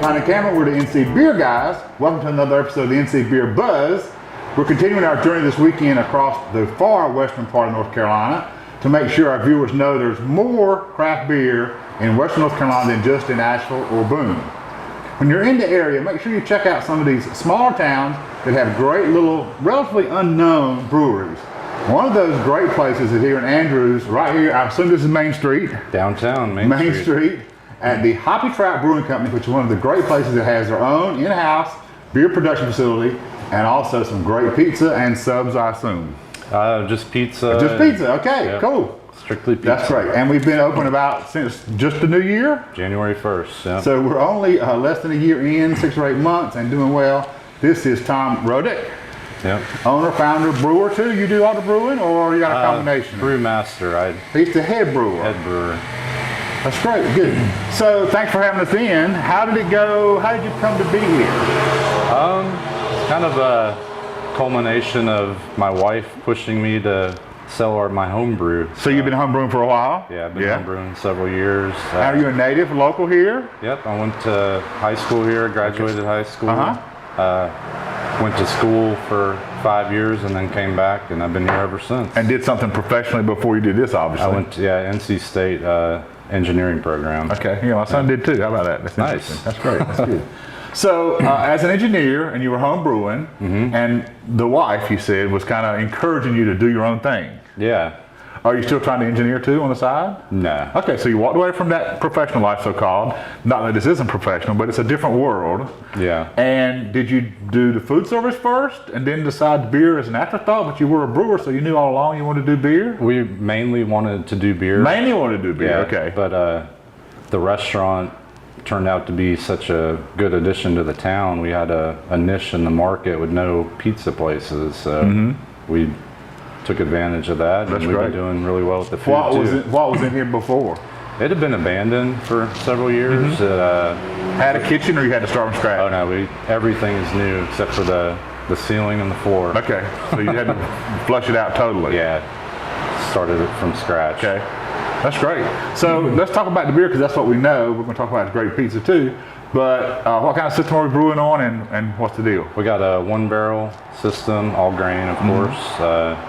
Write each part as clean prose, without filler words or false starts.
behind the camera, we're the NC Beer guys. Welcome to another episode of the NC Beer Buzz. We're continuing our journey this weekend across the far western part of North Carolina to make sure our viewers know there's more craft beer in western North Carolina than just in Asheville or Boone. When you're in the area, make sure you check out some of these smaller towns that have great little, relatively unknown breweries. One of those great places is here in Andrews, right here. I assume this is Main Street. Downtown, Main Street. At the Hoppy Trout Brewing Company, which is one of the great places that has their own in-house beer production facility and also some great pizza and subs, I assume. Just pizza. Just pizza, okay, yep. Cool. Strictly pizza. That's great. And we've been open about since just the new year? January 1st, yeah. So we're only less than a year in, 6 or 8 months, and doing well. This is Tom Rodeck. Yep. Owner, founder, brewer too. You do all the brewing, or you got a combination? Brewmaster. He's the head brewer. Head brewer. That's great, good. So thanks for having us in. How did it go? How did you come to be here? It's kind of a culmination of my wife pushing me to sell my home brew. So you've been home brewing for a while? Yeah, I've been home brewing several years. Are you a native, local here? Yep, I went to high school here, graduated high school. Went to school for 5 years and then came back, and I've been here ever since. And did something professionally before you did this, obviously? I went to NC State engineering program. Okay, yeah, my son did too. How about that? That's nice. That's great. That's good. So, as an engineer, and you were home brewing, and the wife, you said, was kind of encouraging you to do your own thing. Yeah. Are you still trying to engineer too on the side? No. Okay, so you walked away from that professional life, so-called. Not that this isn't professional, but it's a different world. Yeah. And did you do the food service first, and then decide beer as an afterthought? But you were a brewer, so you knew all along you wanted to do beer? We mainly wanted to do beer. Mainly wanted to do beer, yeah, okay. But the restaurant turned out to be such a good addition to the town. We had a niche in the market with no pizza places, so we took advantage of that. That's and we've great. been doing really well with the food What was in here before? It had been abandoned for several years. Had a kitchen, or you had to start from scratch? Oh no, everything is new except for the ceiling and the floor. Okay, so you had to flush it out totally. Yeah, started it from scratch. Okay, that's great. So let's talk about the beer, because that's what we know. We're going to talk about great pizza too. But what kind of system are we brewing on, and what's the deal? We got a 1-barrel system, all grain, of course.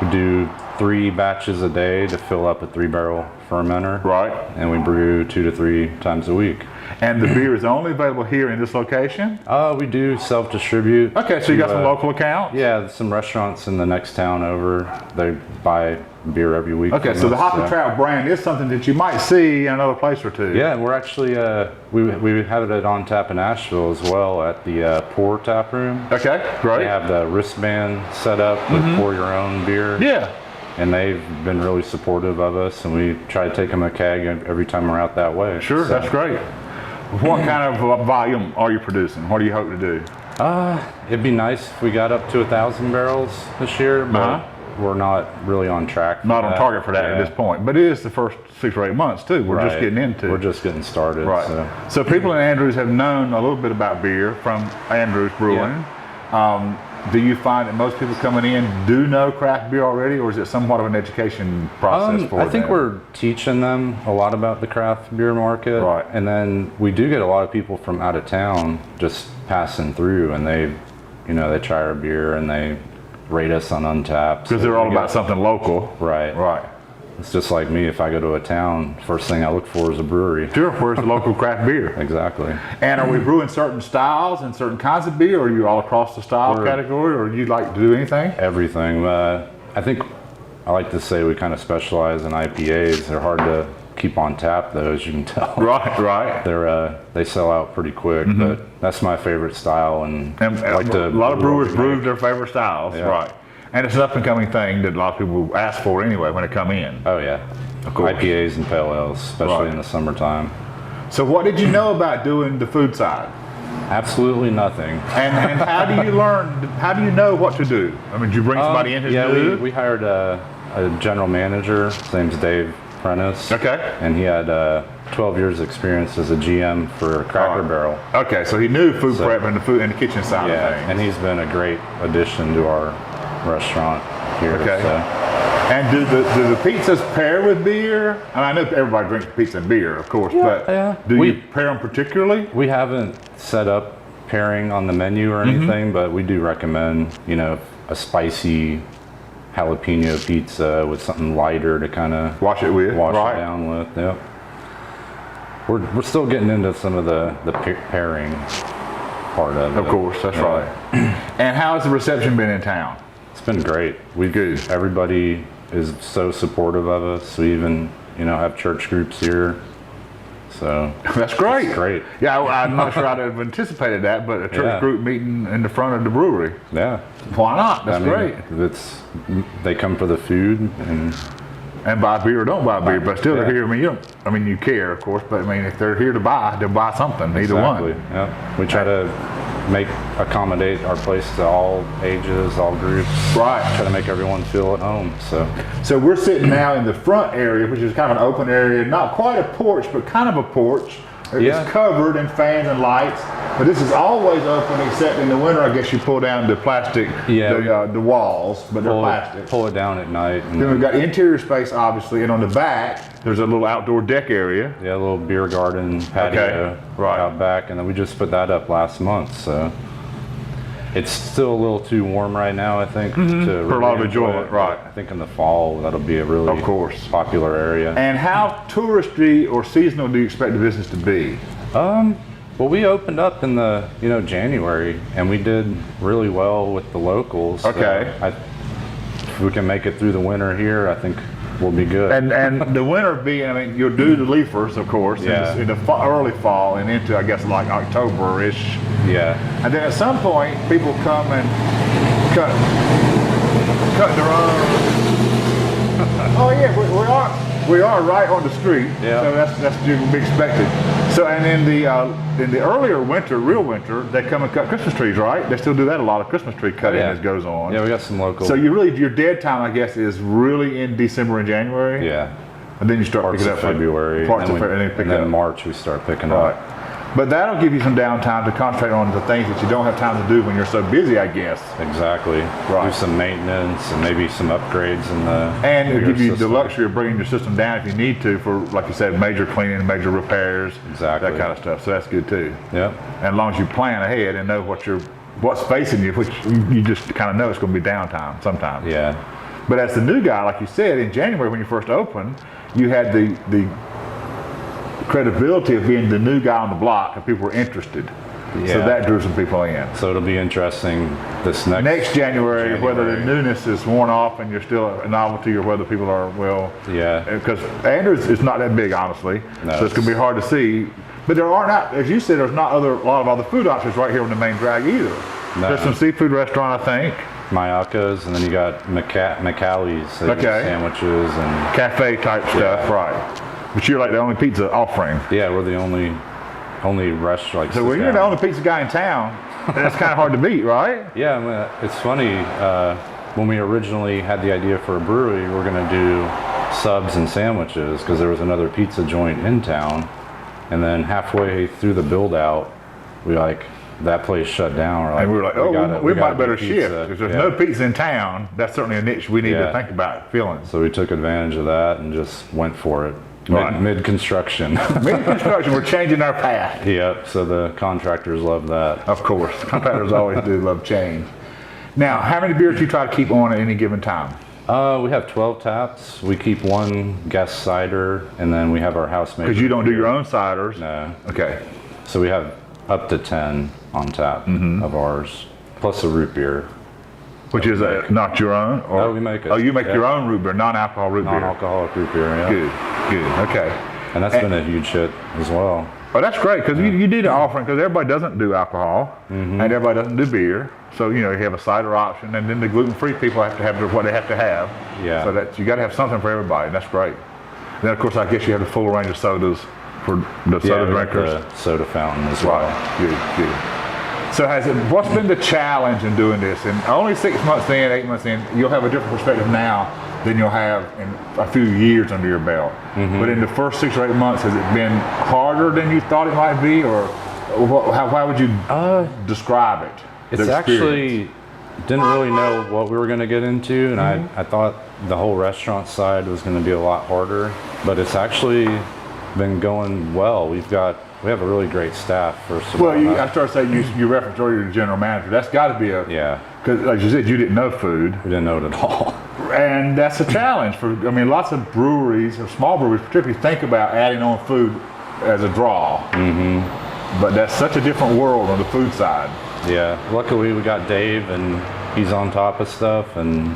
We do 3 batches a day to fill up a 3-barrel fermenter. Right. And we brew 2 to 3 times a week. And the beer is only available here in this location? We do self-distribute. Okay, so you got some local accounts? Yeah, some restaurants in the next town over. They buy beer every week. Okay, so the Hoppy Trout brand is something that you might see in another place or two. Yeah, we're actually, we have it on tap in Asheville as well at the Pour Tap Room. Okay, great. They have the wristband set up with pour your own beer. Yeah. And they've been really supportive of us, and we try to take them a keg every time we're out that way. Sure, that's great. What kind of volume are you producing? What do you hope to do? It'd be nice if we got up to 1,000 barrels this year, but we're not really on track. Not on target for that at this point, but it is the first 6 or 8 months too. We're just getting into. We're just getting started. Right. So people in Andrews have known a little bit about beer from Andrews Brewing. Yeah. Do you find that most people coming in do know craft beer already, or is it somewhat of an education process for them? I think we're teaching them a lot about the craft beer market. Right. And then we do get a lot of people from out of town just passing through, and they try our beer and they rate us on Untappd. Because they're all about something local. Right. Right. It's just like me. If I go to a town, first thing I look for is a brewery. Sure, where's the local craft beer? Exactly. And are we brewing certain styles and certain kinds of beer, or are you all across the style category, or do you like to do anything? Everything. I think I like to say we kind of specialize in IPAs. They're hard to keep on tap, though, as you can tell. Right. They sell out pretty quick, but that's my favorite style, and I like to. A lot of brewers brew their favorite styles. Yeah. Right. And it's an up-and-coming thing that a lot of people ask for anyway when they come in. Oh yeah, of course. IPAs and pale ales, especially in the summertime. So what did you know about doing the food side? Absolutely nothing. And how do you learn? How do you know what to do? I mean, did you bring somebody in to do? Yeah, we hired a general manager. His name's Dave Prentice. Okay. And he had 12 years experience as a GM for Cracker Barrel. Okay, so he knew food prep and the kitchen side of things. And he's been a great addition to our restaurant here. Okay. And do the pizzas pair with beer? And I know everybody drinks pizza and beer, of course, but do you pair them particularly? We haven't set up pairing on the menu or anything, but we do recommend, you know, a spicy jalapeno pizza with something lighter to kind of wash it down with. Yep. We're still getting into some of the pairing part of it. Of course, that's right. And how has the reception been in town? It's been great. Everybody is so supportive of us. We even, you know, have church groups here. So that's great. It's great. Yeah, I'm not sure I'd have anticipated that, but a church group meeting in the front of the brewery. Yeah. Why not? That's great. They come for the food and buy beer or don't buy beer, but still they're here. I mean, you care, of course, but I mean, if they're here to buy, they'll buy something. Either one. Yeah. We try to accommodate our place to all ages, all groups. Right. Try to make everyone feel at home. So we're sitting now in the front area, which is kind of an open area, not quite a porch, but kind of a porch. It's covered in fans and lights, but this is always open except in the winter. I guess you pull down the plastic, the walls, but they're plastic. Pull it down at night. Then we've got interior space, obviously, and on the back there's a little outdoor deck area. Yeah, a little beer garden patio out back, and then we just put that up last month. So it's still a little too warm right now, I think, for a lot of enjoyment. Right. I think in the fall that'll be a really popular area. And how touristy or seasonal do you expect the business to be? Well, we opened up in the January, and we did really well with the locals. Okay. So if we can make it through the winter here, I think we'll be good. And the winter being, I mean, you'll do the leafers, of course, in the early fall and into, I guess, like October-ish. Yeah. And then at some point, people come and cut their own. Oh yeah, we are right on the street. Yeah. So that's to be expected. So and in the earlier winter, real winter, they come and cut Christmas trees, right? They still do that a lot of Christmas tree cutting as goes on. Yeah, we got some local. So your dead time, I guess, is really in December and January. Yeah. And then you start picking up February. and then March we start picking up. But that'll give you some downtime to concentrate on the things that you don't have time to do when you're so busy, I guess. Exactly. Right. Do some maintenance and maybe some upgrades in the And it'll give you the luxury of bringing your system down if you need to for, like you said, major cleaning, major repairs, that kind of stuff. So that's good too. Yep. And as long as you plan ahead and know what's facing you, which you just kind of know it's going to be downtime sometimes. Yeah. But as the new guy, like you said, in January when you first opened, you had the credibility of being the new guy on the block and people were interested. Yeah. So that drew some people in. So it'll be interesting this next January, whether the newness is worn off and you're still a novelty or whether people are, because Andrews is not that big, honestly. No, so it's going to be hard to see. But there are not, as you said, there's not a lot of other food options right here on the main drag either. No. There's some seafood restaurant, I think. Mayaka's, and then you got McCallie's sandwiches and cafe type stuff, right? But you're like the only pizza offering. Yeah, we're the only restaurant. So when you're the only pizza guy in town, that's kind of hard to beat, right? Yeah, I mean, it's funny. When we originally had the idea for a brewery, we were going to do subs and sandwiches because there was another pizza joint in town, and then halfway through the build out, that place shut down. And we were like, we might better shift. If there's no pizza in town, that's certainly a niche we need to think about filling. So we took advantage of that and just went for it. Mid-construction. Mid-construction, we're changing our path. Yep, so the contractors love that. Of course, contractors always do love change. Now, how many beers do you try to keep on at any given time? We have 12 taps. We keep one guest cider, and then we have our house-made. Because you don't do your own ciders? No. Okay. So we have up to 10 on tap of ours, plus a root beer. Which is not your own? Or? No, we make it. Oh, you make your own root beer, non-alcohol root beer. Non-alcoholic root beer, yeah. Good, okay. And that's been a huge hit as well. Oh, that's great, because you need an offering, because everybody doesn't do alcohol, and everybody doesn't do beer. So, you have a cider option, and then the gluten-free people have to have what they have to have. Yeah. So that you got to have something for everybody, and that's great. And then, of course, I guess you have the full range of sodas for the soda drinkers. The soda fountain as well. Good. So what's been the challenge in doing this? And only 6 months in, 8 months in, you'll have a different perspective now than you'll have in a few years under your belt. But in the first 6 or 8 months, has it been harder than you thought it might be, or how would you describe it? It's actually didn't really know what we were going to get into, and I thought the whole restaurant side was going to be a lot harder, but it's actually been going well. We have a really great staff, first of all. Well, I started saying you referenced earlier the general manager. That's got to be because like you said, you didn't know food. We didn't know it at all. And that's a challenge lots of breweries, or small breweries particularly, think about adding on food as a draw. But that's such a different world on the food side. Yeah, luckily we got Dave, and he's on top of stuff, and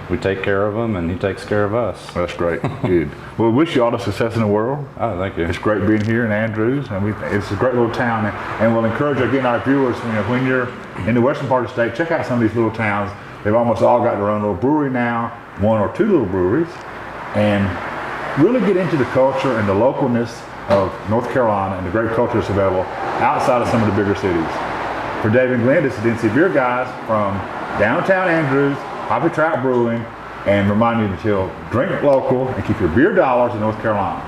we take care of him, and he takes care of us. That's great. Good. Well, we wish you all the success in the world. Oh, thank you. It's great being here in Andrews, and it's a great little town. And we'll encourage again our viewers, when you're in the western part of the state, check out some of these little towns. They've almost all got their own little brewery now, 1 or 2 little breweries, and really get into the culture and the localness of North Carolina and the great culture that's available outside of some of the bigger cities. For Dave and Glenn, this is the NC Beer Guys from downtown Andrews, Hoppy Trout Brewing, and remind you to drink local and keep your beer dollars in North Carolina.